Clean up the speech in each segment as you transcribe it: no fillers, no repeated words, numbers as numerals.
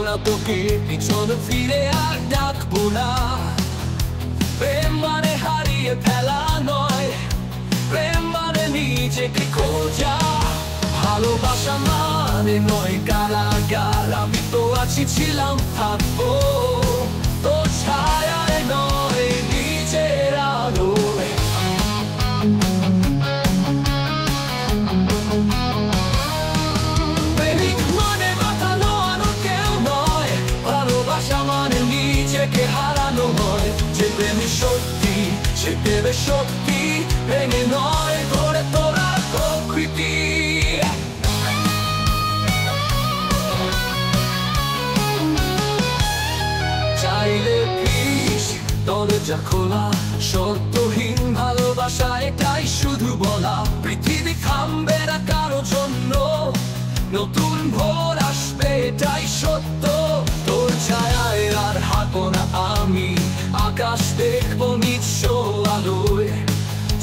না তোকে পিছনে ফিরে আর ডাকবো না। প্রেম মানে হারিয়ে ফেলা নয়, প্রেম মানে নিজেকে খোঁজা। ভালোবাসা মানে নয় কারাগার, আমি তো আছি ছিলাম থাকবো তোর ছায়ায় নয় নিজের আলোয়। প্রেমিক মানে মাথা নোয়ানো কেউ নয়, ভালোবাসা মানে নিজেকে হারানো নয়। যে প্রেমী সত্যি সে দেবে শক্তি, ভেঙে নয় গড়ে তোলা প্রকৃতি। চাইলে প্লিজ দরজা খোলা, শর্তহীন ভালোবাসা এটাই শুধু বলা। পৃথিবী থামবে না কারো জন্য, নতুন ভোর আসবে এটাই সত্য। তোর ছায়ায় আর হাঁটবো না আমি, আকাশ দেখবো নিঃস্ব আলোয়।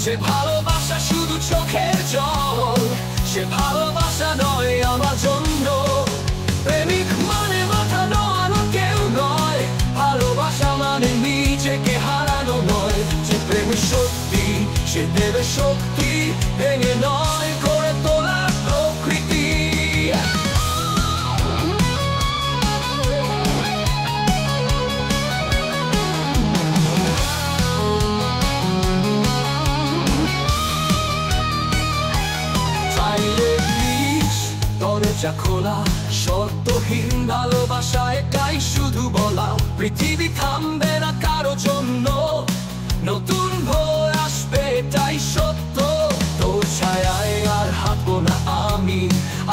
সে ভালোবাসা শুধু চোখের জল, সে ভালোবাসা নয় আমার জন্য। প্রেমিক মানে মাথা নোয়ানো কেউ নয়, ভালোবাসা মানে নিজেকে হারানো নয়। যে প্রেমী সত্যি সে দেবে শক্তি, ভেঙে নয় গড়ে তোলা প্রকৃতি। দরজা খোলা, শর্তহীন ভালোবাসা এটাই শুধু বলা। পৃথিবী থামবে না কারো জন্য, নতুন ভোর আসবে এটাই সত্য। তোর ছায়ায় আর হাঁটবো না আমি,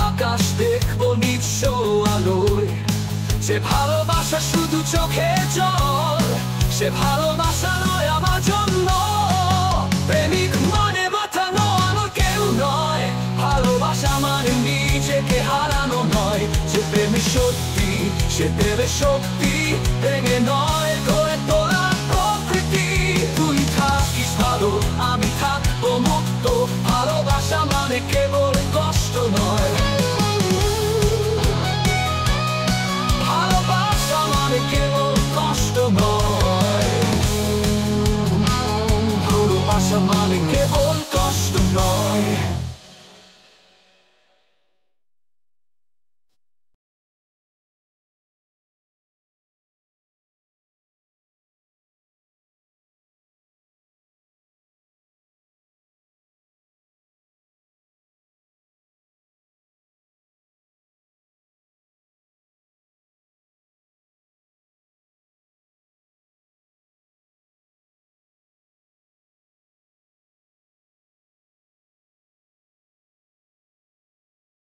আকাশ দেখবো নিঃস্ব আলোয়। সে ভালোবাসা শুধু চোখে জল, সে ভালোবাসা নয় আমার জন্য। প্রেমিক মানে মাথা নোয়ানো কেউ নয়, ভালোবাসা মানে নিজেকে হারানো নয়। যে প্রেমী সত্যি সে দেবে শক্তি, ভেঙে নয়